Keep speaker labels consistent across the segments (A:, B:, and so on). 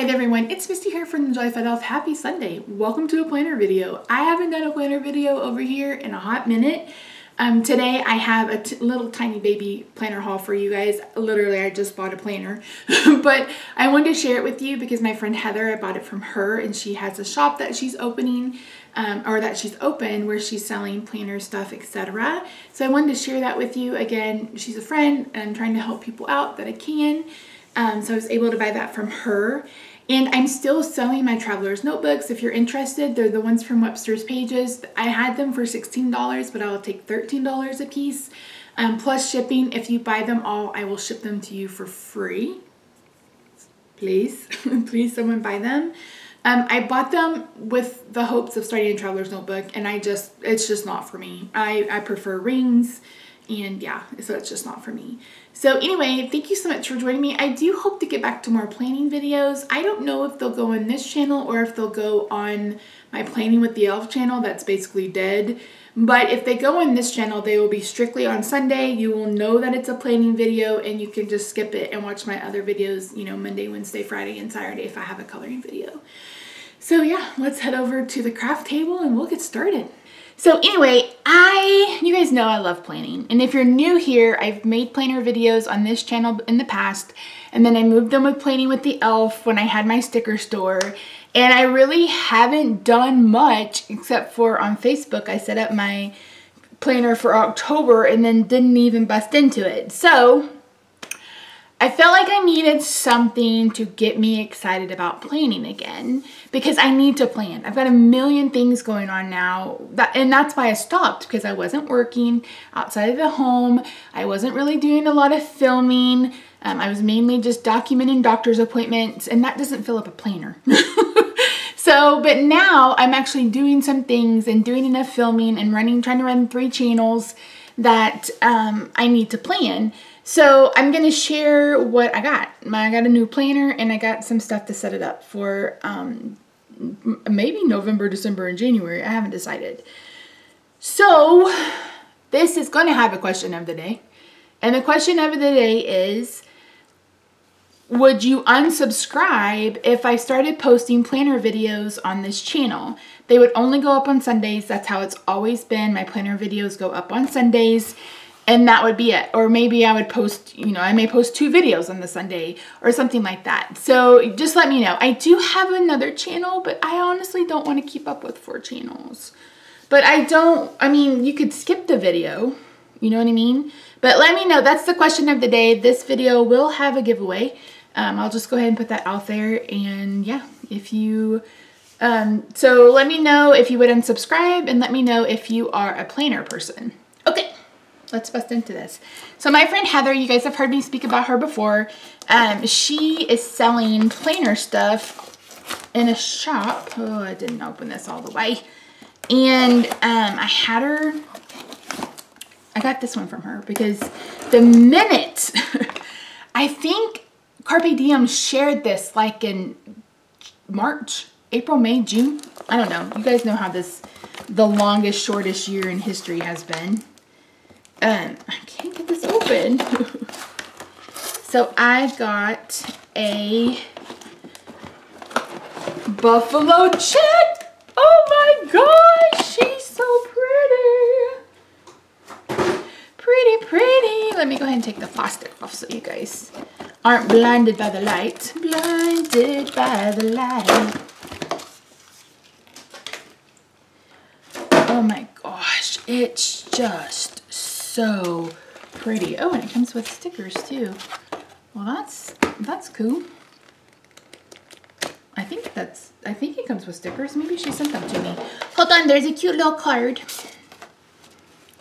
A: Hi there everyone, it's Misty here from TheJollyFatElf. Happy Sunday. Welcome to a planner video. I haven't done a planner video over here in a hot minute. Today I have a little tiny baby planner haul for you guys. Literally, I just bought a planner, but I wanted to share it with you because my friend Heather, I bought it from her, and she has a shop that she's opening, or that she's opened, where she's selling planner stuff, etc. So I wanted to share that with you. Again, she's a friend and I'm trying to help people out that I can. So I was able to buy that from her. And I'm still selling my traveler's notebooks. If you're interested, they're the ones from Webster's Pages. I had them for $16, but I'll take $13 a piece, plus shipping. If you buy them all, I will ship them to you for free. Please, please someone buy them. I bought them with the hopes of starting a traveler's notebook, and it's just not for me. I prefer rings. And yeah, so it's just not for me. So anyway, thank you so much for joining me. I do hope to get back to more planning videos. I don't know if they'll go on this channel or if they'll go on my Planning with the Elf channel. That's basically dead. But if they go on this channel, they will be strictly on Sunday. You will know that it's a planning video and you can just skip it and watch my other videos, you know, Monday, Wednesday, Friday, and Saturday if I have a coloring video. So yeah, let's head over to the craft table and we'll get started. So anyway, you guys know I love planning, and if you're new here, I've made planner videos on this channel in the past, and then I moved them with Planning with the Elf when I had my sticker store, and I really haven't done much except for on Facebook. I set up my planner for October and then didn't even bust into it. So I felt like I needed something to get me excited about planning again, because I need to plan. I've got a million things going on now, and that's why I stopped, because I wasn't working outside of the home. I wasn't really doing a lot of filming. I was mainly just documenting doctor's appointments, and that doesn't fill up a planner. But now I'm actually doing some things and doing enough filming and trying to run 3 channels that I need to plan. So I'm going to share what I got. I got a new planner, and I got some stuff to set it up for maybe November, December, and January. I haven't decided. So this is going to have a question of the day. And the question of the day is, would you unsubscribe if I started posting planner videos on this channel? They would only go up on Sundays. That's how it's always been. My planner videos go up on Sundays. And that would be it. Or maybe I would post, you know, I may post 2 videos on the Sunday or something like that. So just let me know. I do have another channel, but I honestly don't want to keep up with 4 channels. But I mean, you could skip the video, you know what I mean? But let me know. That's the question of the day. This video will have a giveaway. I'll just go ahead and put that out there. And yeah, if you, so let me know if you would unsubscribe, and let me know if you are a planner person. Okay. Let's bust into this. So my friend Heather, you guys have heard me speak about her before. She is selling planner stuff in a shop. Oh, I didn't open this all the way. And I got this one from her because the minute, I think Carpe Diem shared this like in March, April, May, June. I don't know. You guys know how the longest, shortest year in history has been. I can't get this open. So I got a buffalo check. Oh my gosh, she's so pretty. Pretty, pretty. Let me go ahead and take the plastic off so you guys aren't blinded by the light. Blinded by the light. Oh my gosh, it's just so pretty. Oh, and it comes with stickers too. Well, that's cool. I think it comes with stickers. Maybe she sent them to me. Hold on, there's a cute little card.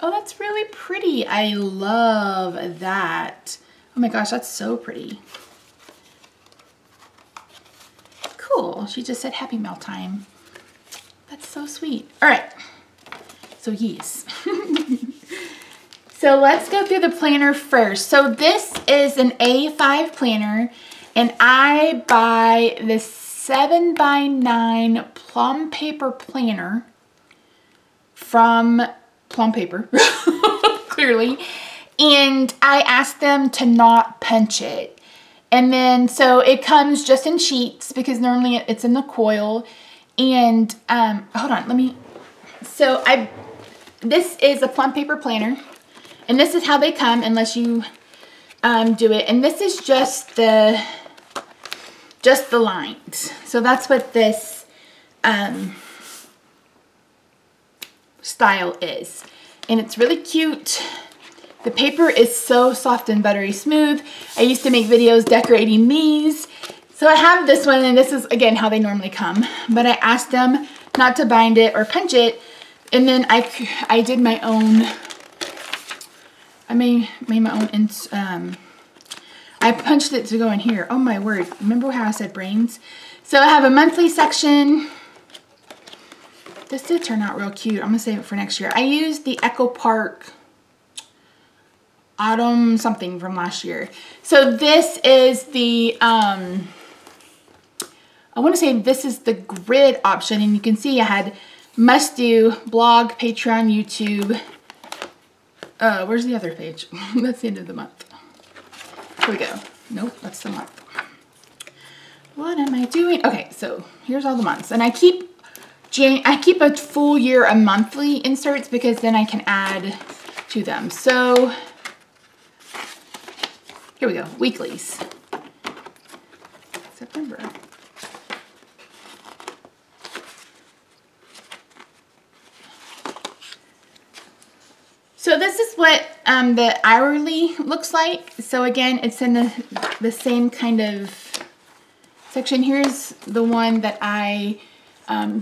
A: Oh, that's really pretty. I love that. Oh my gosh, that's so pretty. Cool. She just said happy mail time. That's so sweet. All right. So yes. So let's go through the planner first. So this is an A5 planner, and I buy this 7x9 plum paper planner from Plum Paper, clearly. And I asked them to not punch it. And then, so it comes just in sheets because normally it's in the coil. And, hold on, this is a plum paper planner. And this is how they come unless you do it. And this is just the lines. So that's what this style is. And it's really cute. The paper is so soft and buttery smooth. I used to make videos decorating these. So I have this one, and this is, again, how they normally come. But I asked them not to bind it or punch it. And then I did my own, I made my own, I punched it to go in here. Oh my word. Remember how I said brains? So I have a monthly section. This did turn out real cute. I'm going to save it for next year. I used the Echo Park Autumn something from last year. So this is the, I want to say this is the grid option. And you can see I had must do, blog, Patreon, YouTube. Where's the other page? That's the end of the month. Here we go. Nope, that's the month. What am I doing? Okay, so here's all the months. And I keep a full year of monthly inserts because then I can add to them. So here we go, weeklies. September. So this is what the hourly looks like. So again, it's in the same kind of section. Here's the one that I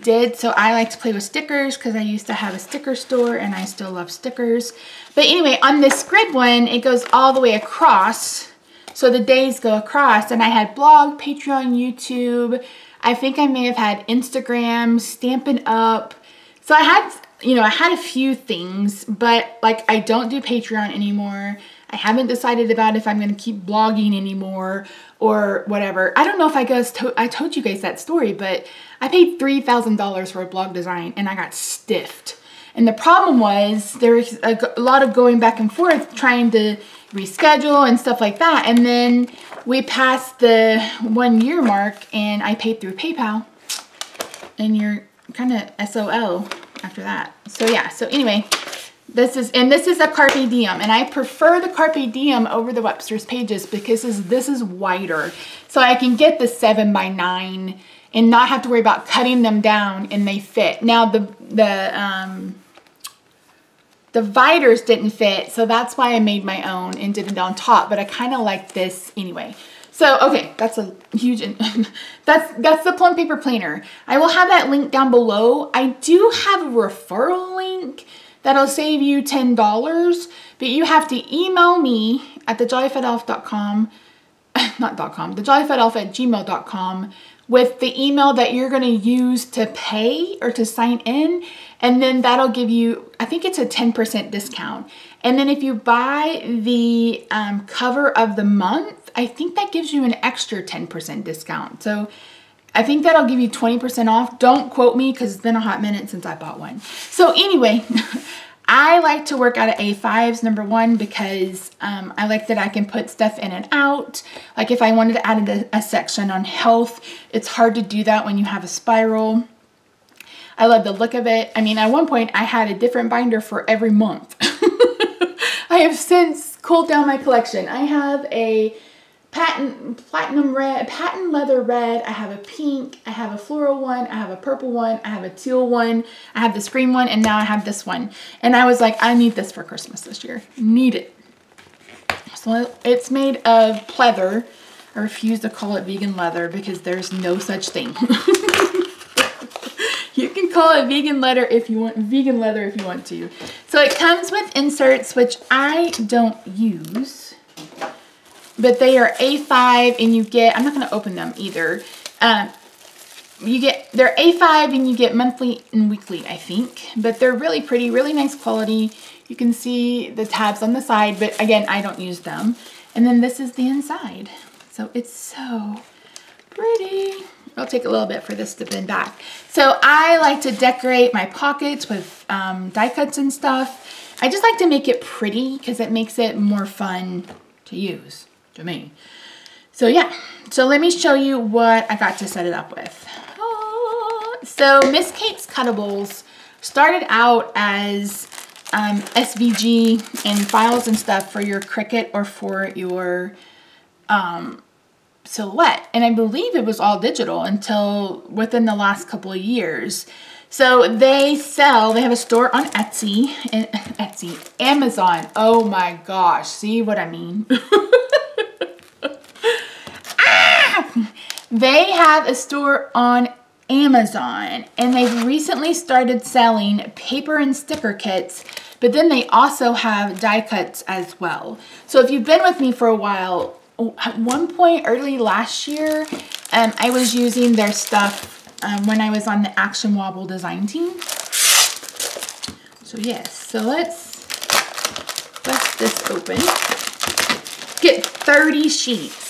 A: did. So I like to play with stickers because I used to have a sticker store and I still love stickers. But anyway, on this grid one, it goes all the way across. So the days go across, and I had blog, Patreon, YouTube. I think I may have had Instagram, Stampin' Up. So I had, you know, I had a few things, but like I don't do Patreon anymore. I haven't decided about if I'm going to keep blogging anymore or whatever. I don't know if I told you guys that story, but I paid $3,000 for a blog design and I got stiffed. And the problem was there was a lot of going back and forth trying to reschedule and stuff like that. And then we passed the 1 year mark and I paid through PayPal, and you're kind of SOL after that. So yeah, so anyway, this is a Carpe Diem, and I prefer the Carpe Diem over the Webster's Pages because this is wider. So I can get the 7x9 and not have to worry about cutting them down, and they fit. Now the viters didn't fit, so that's why I made my own and did it on top, but I kind of like this anyway. So, okay, that's a huge, that's the plum paper planner. I will have that link down below. I do have a referral link that'll save you $10, but you have to email me at TheJollyFatElf.com, not .com, TheJollyFatElf@gmail.com with the email that you're going to use to pay or to sign in. And then that'll give you, I think it's a 10% discount. And then if you buy the cover of the month, I think that gives you an extra 10% discount. So I think that'll give you 20% off. Don't quote me because it's been a hot minute since I bought one. So anyway, I like to work out of A5s, number one, because I like that I can put stuff in and out. Like if I wanted to add a section on health, it's hard to do that when you have a spiral. I love the look of it. I mean, at one point I had a different binder for every month. I have since culled down my collection. I have a patent leather red, I have a pink, I have a floral one, I have a purple one, I have a teal one, I have this green one, and now I have this one. And I was like, I need this for Christmas this year. Need it. So it's made of pleather. I refuse to call it vegan leather because there's no such thing. You can call it vegan leather if you want to. So it comes with inserts, which I don't use. But they are A5 and you get, I'm not going to open them either. They're A5 and you get monthly and weekly, I think. But they're really pretty, really nice quality. You can see the tabs on the side, but again, I don't use them. And then this is the inside. So it's so pretty. It'll take a little bit for this to bend back. So I like to decorate my pockets with die cuts and stuff. I just like to make it pretty because it makes it more fun to use. To me. So yeah, so let me show you what I got to set it up with. So Miss Kate's Cuttables started out as SVG and files and stuff for your Cricut or for your silhouette. And I believe it was all digital until within the last couple of years. So they have a store on Amazon. Oh my gosh, see what I mean? They have a store on Amazon, and they've recently started selling paper and sticker kits, but then they also have die cuts as well. So if you've been with me for a while, at one point early last year, I was using their stuff when I was on the Action Wobble design team. So yes, so let's bust this open. Get 30 sheets.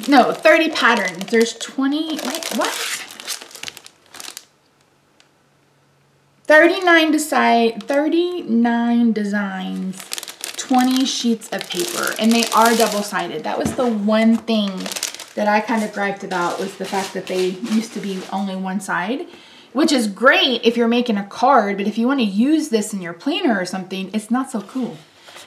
A: No, 30 patterns. There's 20, wait, what? 39 designs, 20 sheets of paper, and they are double-sided. That was the one thing that I kind of griped about, was the fact that they used to be only one side, which is great if you're making a card, but if you want to use this in your planner or something, it's not so cool.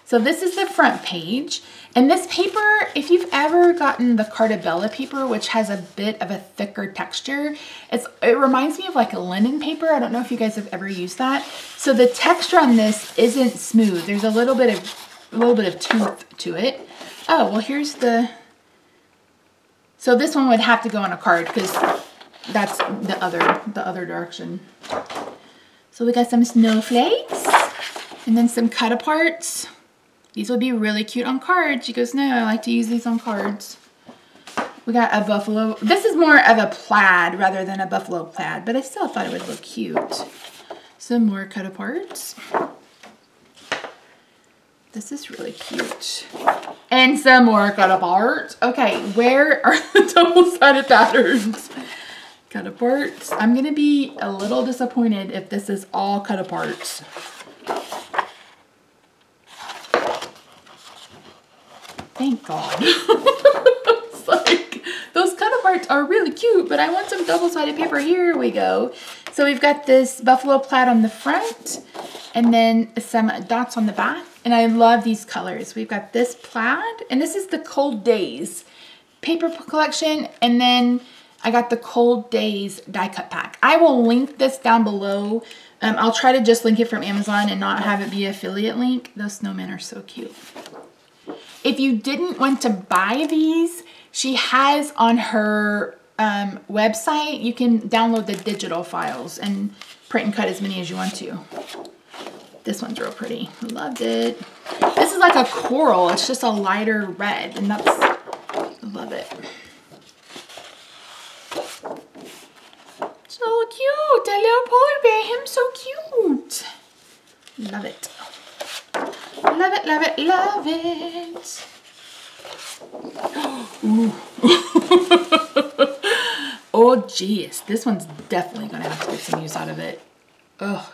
A: So this is the front page, and this paper, if you've ever gotten the Cardabella paper, which has a bit of a thicker texture, it reminds me of like a linen paper. I don't know if you guys have ever used that. So the texture on this isn't smooth. There's a little bit of tooth to it. Oh, well, here's the. So this one would have to go on a card because that's the other direction. So we got some snowflakes and then some cut aparts. These would be really cute on cards. She goes, no, I like to use these on cards. We got a buffalo. This is more of a plaid rather than a buffalo plaid, but I still thought it would look cute. Some more cut aparts. This is really cute. And some more cut aparts. Okay, where are the double-sided patterns? Cut aparts. I'm gonna be a little disappointed if this is all cut aparts. Thank God. It's like, those cut aparts are really cute, but I want some double-sided paper. Here we go. So we've got this buffalo plaid on the front and then some dots on the back. And I love these colors. We've got this plaid, and this is the Cold Days paper collection. And then I got the Cold Days die cut pack. I will link this down below. I'll try to just link it from Amazon and not have it be an affiliate link. Those snowmen are so cute. If you didn't want to buy these, she has on her website, you can download the digital files and print and cut as many as you want to. This one's real pretty. Loved it. This is like a coral. It's just a lighter red, and that's, I love it. So cute. A little polar bear. Him so cute. Love it. Love it, love it, love it. Ooh. Oh, geez. This one's definitely going to have to get some use out of it. Ugh.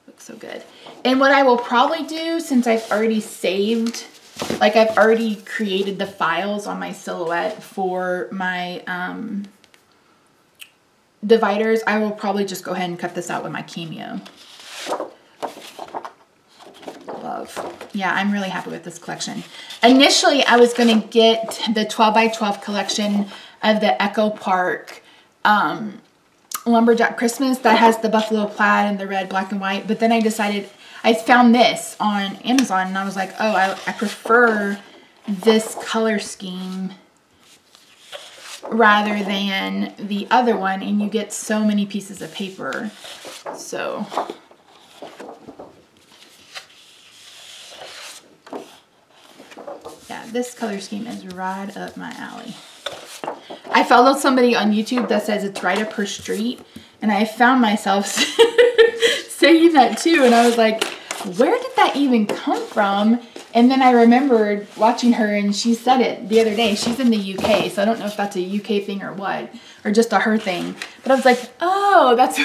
A: Looks so good. And what I will probably do, since I've already saved, like I've already created the files on my silhouette for my dividers, I will probably just go ahead and cut this out with my Cameo. Love. Yeah, I'm really happy with this collection. Initially, I was going to get the 12x12 collection of the Echo Park Lumberjack Christmas that has the buffalo plaid and the red, black, and white. But then I decided, I found this on Amazon, and I was like, oh, I prefer this color scheme rather than the other one, and you get so many pieces of paper. So yeah, this color scheme is right up my alley. I followed somebody on YouTube that says it's right up her street, and I found myself saying that too, and I was like, where did that even come from? And then I remembered watching her, and she said it the other day. She's in the UK, so I don't know if that's a UK thing or what, or just a her thing. But I was like, oh, that's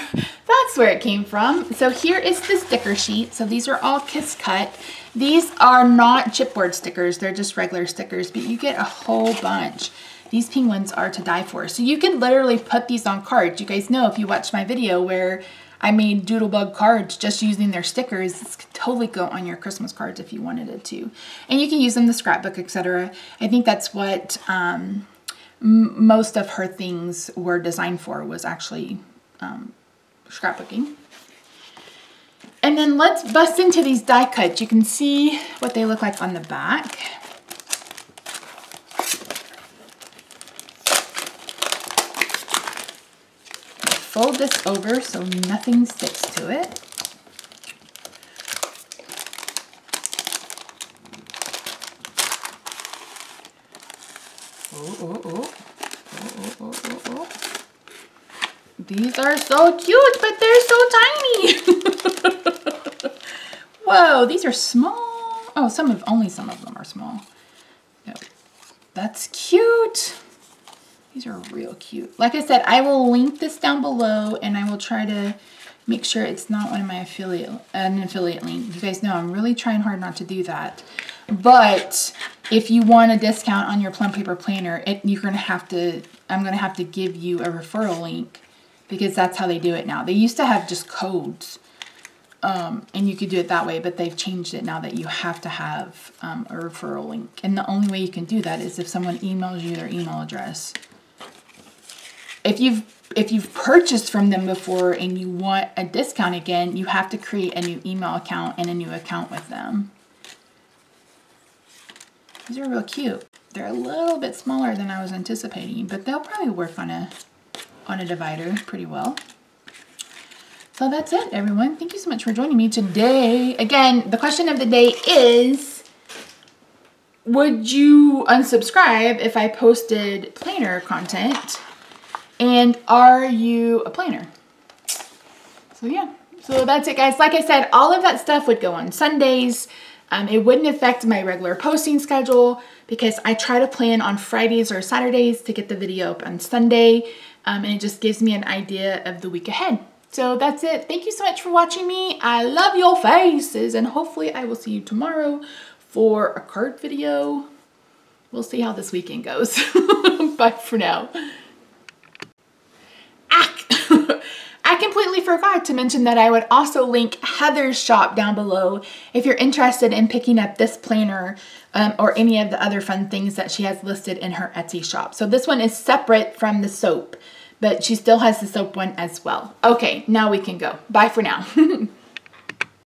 A: where it came from. So here is the sticker sheet. So these are all Kiss Cut. These are not chipboard stickers. They're just regular stickers, but you get a whole bunch. These penguins are to die for. So you can literally put these on cards. You guys know if you watched my video where I made doodlebug cards just using their stickers, this could totally go on your Christmas cards if you wanted it to. And you can use them in the scrapbook, etc. I think that's what most of her things were designed for, was actually scrapbooking. And then let's bust into these die cuts. You can see what they look like on the back. Fold this over so nothing sticks to it. Oh. These are so cute, but they're so tiny. Whoa, these are small. Oh, only some of them are small. No, that's cute. These are real cute. Like I said, I will link this down below, and I will try to make sure it's not one of my an affiliate link. You guys know I'm really trying hard not to do that. But if you want a discount on your plum paper planner, I'm gonna have to give you a referral link, because that's how they do it now. They used to have just codes, and you could do it that way, but they've changed it now that you have to have a referral link. And the only way you can do that is if someone emails you their email address. If you've purchased from them before and you want a discount again, you have to create a new email account and a new account with them. These are real cute. They're a little bit smaller than I was anticipating, but they'll probably work on a divider pretty well. So that's it, everyone. Thank you so much for joining me today. Again, the question of the day is, would you unsubscribe if I posted planner content? And are you a planner? So yeah, so that's it, guys. Like I said, all of that stuff would go on Sundays. It wouldn't affect my regular posting schedule, because I try to plan on Fridays or Saturdays to get the video up on Sunday. And it just gives me an idea of the week ahead. So that's it. Thank you so much for watching me. I love your faces, and hopefully I will see you tomorrow for a card video. We'll see how this weekend goes. Bye for now. I completely forgot to mention that I would also link Heather's shop down below if you're interested in picking up this planner or any of the other fun things that she has listed in her Etsy shop. So this one is separate from the soap, but she still has the soap one as well. Okay, now we can go. Bye for now.